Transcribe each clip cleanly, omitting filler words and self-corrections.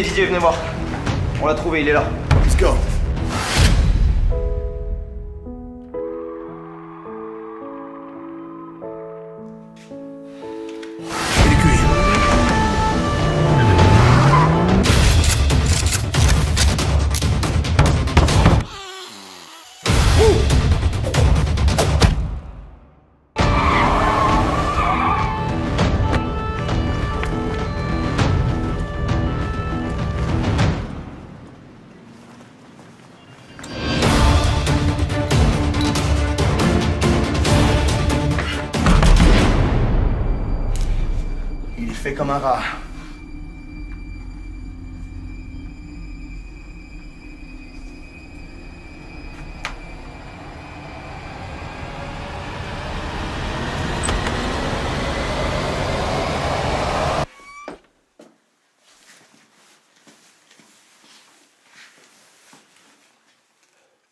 Didier, venez voir. On l'a trouvé, il est là. Let's go. Il est cuit. Il est fait comme un rat.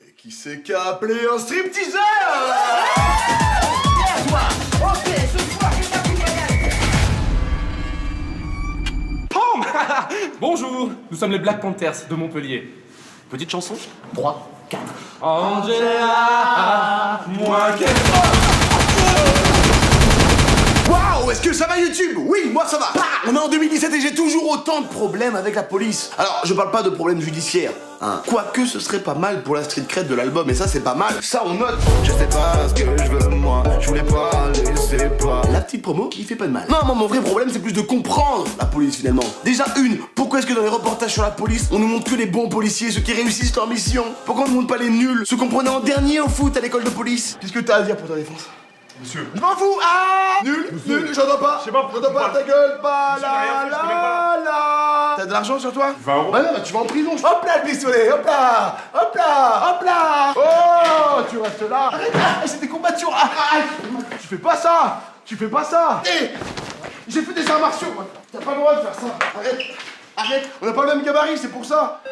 Et qui c'est qui a appelé un stripteaseur? Bonjour, nous sommes les Black Panthers de Montpellier. Petite chanson 3, 4. Angela, moi qu'elle Waouh, est-ce que ça va YouTube? Oui, moi ça va. On est en 2017 et j'ai toujours autant de problèmes avec la police. Alors, je parle pas de problèmes judiciaires, hein. Quoique ce serait pas mal pour la street cred de l'album, et ça c'est pas mal. Ça on note. Je sais pas ce que je veux moi, je voulais pas laisser pas. La petite promo qui fait pas de mal. Non, moi mon vrai problème c'est plus de comprendre la police finalement. Déjà pourquoi est-ce que dans les reportages sur la police, on nous montre que les bons policiers, ceux qui réussissent leur mission? Pourquoi on nous montre pas les nuls, ceux qu'on prenait en dernier au foot à l'école de police? Qu'est-ce que t'as à dire pour ta défense? Monsieur. Je m'en fous. Ah, nul, j'entends pas. Je sais pas pourquoi J'entends pas, tu ta gueule, pas Je sais rien, là, je connais pas. là. T'as de l'argent sur toi? 20 euros. Ouais, non, tu vas en prison. Hop là, le pistolet, hop là, hop là, hop là. Oh, tu restes là. Arrête, c'est des combattants. Arrête. Tu fais pas ça. Tu fais pas ça. Hé, j'ai fait des arts martiaux. T'as pas le droit de faire ça. Arrête, arrête. On n'a pas le même gabarit, c'est pour ça.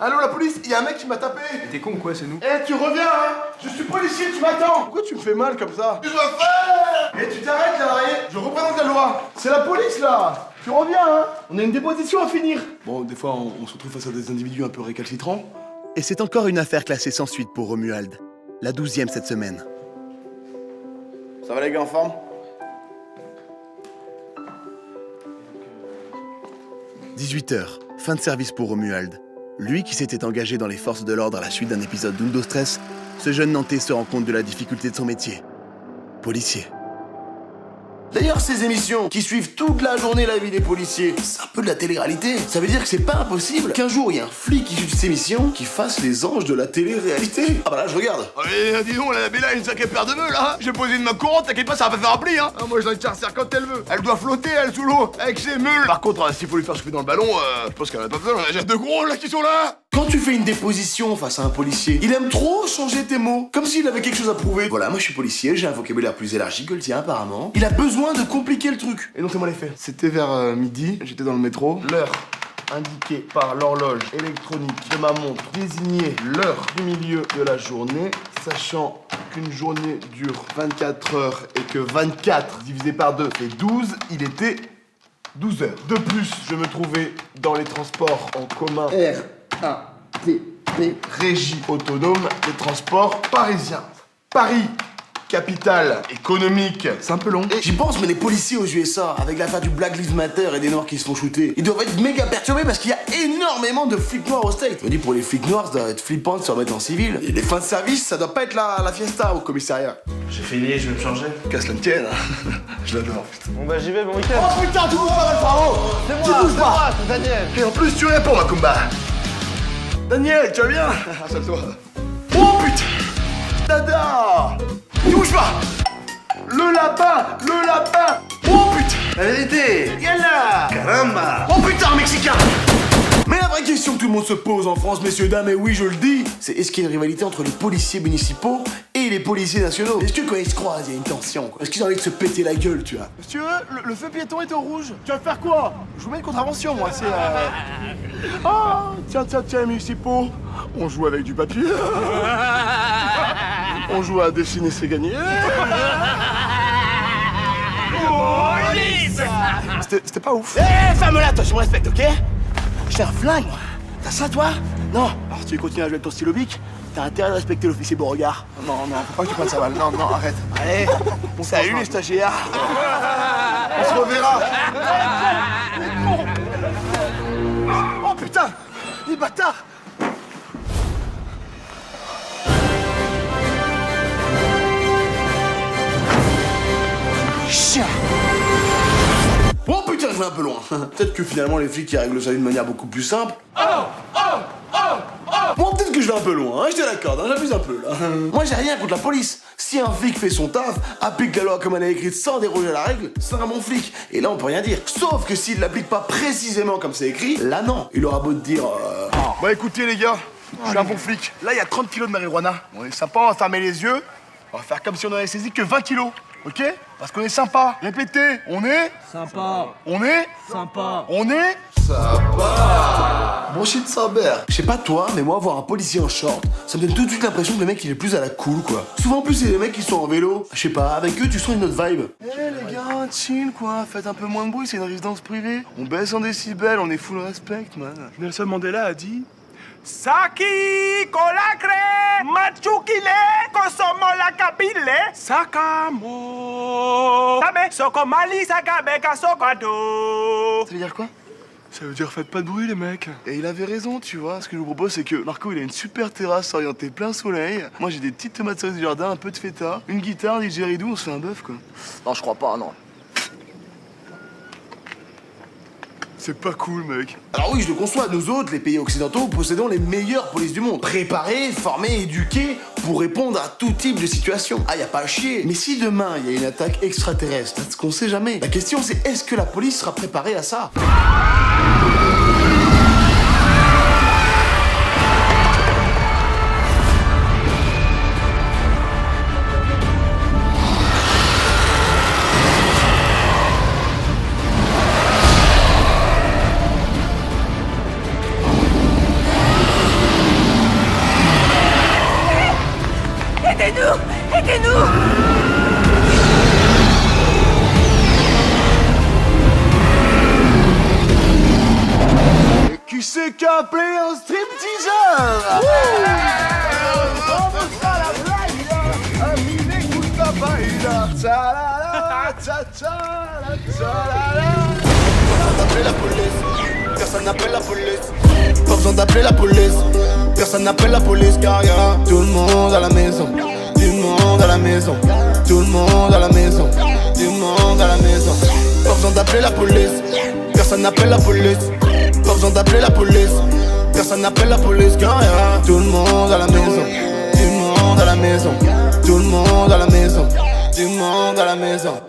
Allô, la police, il y a un mec qui m'a tapé. T'es con ou quoi, c'est nous? Eh, tu reviens, hein. Je suis policier, tu m'attends. Pourquoi tu me fais mal comme ça? Tu dois faire. Eh, tu t'arrêtes là, je représente la loi. C'est la police là. Tu reviens, hein. On a une déposition à finir. Bon, des fois, on se retrouve face à des individus un peu récalcitrants. Et c'est encore une affaire classée sans suite pour Romuald. La 12e cette semaine. Ça va les gars, en forme? 18h, fin de service pour Romuald. Lui qui s'était engagé dans les forces de l'ordre à la suite d'un épisode d'Undo Stress, ce jeune Nantais se rend compte de la difficulté de son métier. Policier. D'ailleurs, ces émissions qui suivent toute la journée la vie des policiers, c'est un peu de la télé-réalité. Ça veut dire que c'est pas impossible qu'un jour il y ait un flic qui suit ces émissions qui fasse les anges de la télé-réalité. Ah bah là, je regarde. Allez, dis donc, la Bella a une sacrée paire de meules, hein. J'ai posé une main courante, t'inquiète pas, ça va pas faire un pli, hein. Moi, je la serre quand elle veut. Elle doit flotter, elle, sous l'eau, avec ses meules. Par contre, s'il faut lui faire choper dans le ballon, je pense qu'elle en a pas besoin, on a déjà deux gros, là, qui sont là. Quand tu fais une déposition face à un policier, il aime trop changer tes mots, comme s'il avait quelque chose à prouver. Voilà, moi je suis policier, j'ai un vocabulaire plus élargi que le tien apparemment. Il a besoin de compliquer le truc. Et donc c'est moi les faits. C'était vers midi, j'étais dans le métro. L'heure indiquée par l'horloge électronique de ma montre désignait l'heure du milieu de la journée, sachant qu'une journée dure 24 heures et que 24 divisé par 2 fait 12, il était 12 heures. De plus, je me trouvais dans les transports en commun RATP, Régie Autonome des Transports Parisiens. Paris, capitale économique. C'est un peu long. J'y pense, mais les policiers aux USA, avec l'affaire du Black Lives Matter et des noirs qui se font shooter, ils doivent être méga perturbés parce qu'il y a énormément de flics noirs au States. Je me dis, pour les flics noirs, ça doit être flippant de se remettre en civil. Et les fins de service, ça doit pas être la fiesta au commissariat. J'ai fini, je vais me changer. Qu'à cela ne tienne, hein. Je l'adore, putain. Bon bah j'y vais, bon week-end. Oh putain, tu bouges pas, Alfaro! Tu bouges pas! c'est Daniel. Et en plus, tu réponds, Macumba. Daniel, tu vas bien? Installe-toi. Oh putain! Dada! Tu bouges pas! Le lapin! Le lapin! Oh putain! La vérité! Yalla! Caramba! Oh putain, Mexicain! Mais la vraie question que tout le monde se pose en France, messieurs, dames, et oui, je le dis, c'est est-ce qu'il y a une rivalité entre les policiers municipaux et les policiers nationaux? Est-ce que quand ils se croisent, il y a une tension, quoi? Est-ce qu'ils ont envie de se péter la gueule, tu vois? Monsieur, le feu piéton est au rouge. Tu vas faire quoi? Je vous mets une contravention, moi, c'est Ah, tiens, municipaux. On joue avec du papier. On joue à dessiner, c'est gagné. C'était pas ouf. Hé, femme là, toi, je me respecte, ok? J'ai un flingue, moi. T'as ça, toi? Non. Alors, si tu continues à jouer avec ton stylo bic, t'as intérêt à respecter l'officier Beauregard. Non, non, faut pas que tu prennes sa balle. Non, non, arrête. Allez, salut les stagiaires. On se reverra. Oh putain, les bâtards. Chien. Oh putain, je vais un peu loin. Peut-être que finalement les flics ils règlent ça d'une manière beaucoup plus simple. Bon, peut-être que je vais un peu loin, hein, je te l'accorde, hein, j'abuse un peu là. Moi j'ai rien contre la police. Si un flic fait son taf, applique la loi comme elle est écrite sans déroger à la règle, c'est un bon flic. Et là on peut rien dire. Sauf que s'il l'applique pas précisément comme c'est écrit, là non. Il aura beau te dire Bon écoutez les gars, je suis un bon flic. Là il y a 30 kilos de marijuana. On est sympa, on va fermer les yeux. On va faire comme si on avait saisi que 20 kilos. Ok? Parce qu'on est sympa. Répétez, on est Sympa. On est Sympa. On est bon shit Saber. Je sais pas toi, mais moi voir un policier en short, ça me donne tout de suite l'impression que le mec il est plus à la cool quoi. Souvent en plus c'est les mecs qui sont en vélo. Je sais pas, avec eux tu sens une autre vibe. Eh les gars, chill quoi, faites un peu moins de bruit, c'est une résidence privée. On baisse en décibels, on est full respect man. Nelson Mandela a dit Saki colacre, machukile, kosomo la kapile, sakamo. Tabe, sokomali sakabeka sokado. Ça veut dire quoi? Ça veut dire faites pas de bruit les mecs. Et il avait raison, tu vois. Ce que je vous propose, c'est que Marco, il a une super terrasse orientée plein soleil. Moi, j'ai des petites tomates cerises du jardin, un peu de feta, une guitare, des didgeridoo, on se fait un bœuf, quoi. Non je crois pas, non. C'est pas cool, mec. Alors oui, je le conçois, nous autres, les pays occidentaux, possédons les meilleures polices du monde. Préparés, formés, éduqués pour répondre à tout type de situation. Ah, y a pas à chier. Mais si demain, il y a une attaque extraterrestre, ce qu'on sait jamais. La question, c'est est-ce que la police sera préparée à ça? Aidez-nous! Aidez-nous! Qui c'est qui a appelé un stripteaseur? Personne n'appelle la police. Pas besoin d'appeler la police. Personne n'appelle la police car y'a tout le monde à la maison. Tout le monde à la maison. Tout le monde à la maison. Tout le monde à la maison. Pas besoin d'appeler la police. Personne n'appelle la police. Pas besoin d'appeler la police. Personne n'appelle la police car y'a tout le monde à la maison. Tout le monde à la maison. Tout le monde à la maison. Tout le monde à la maison.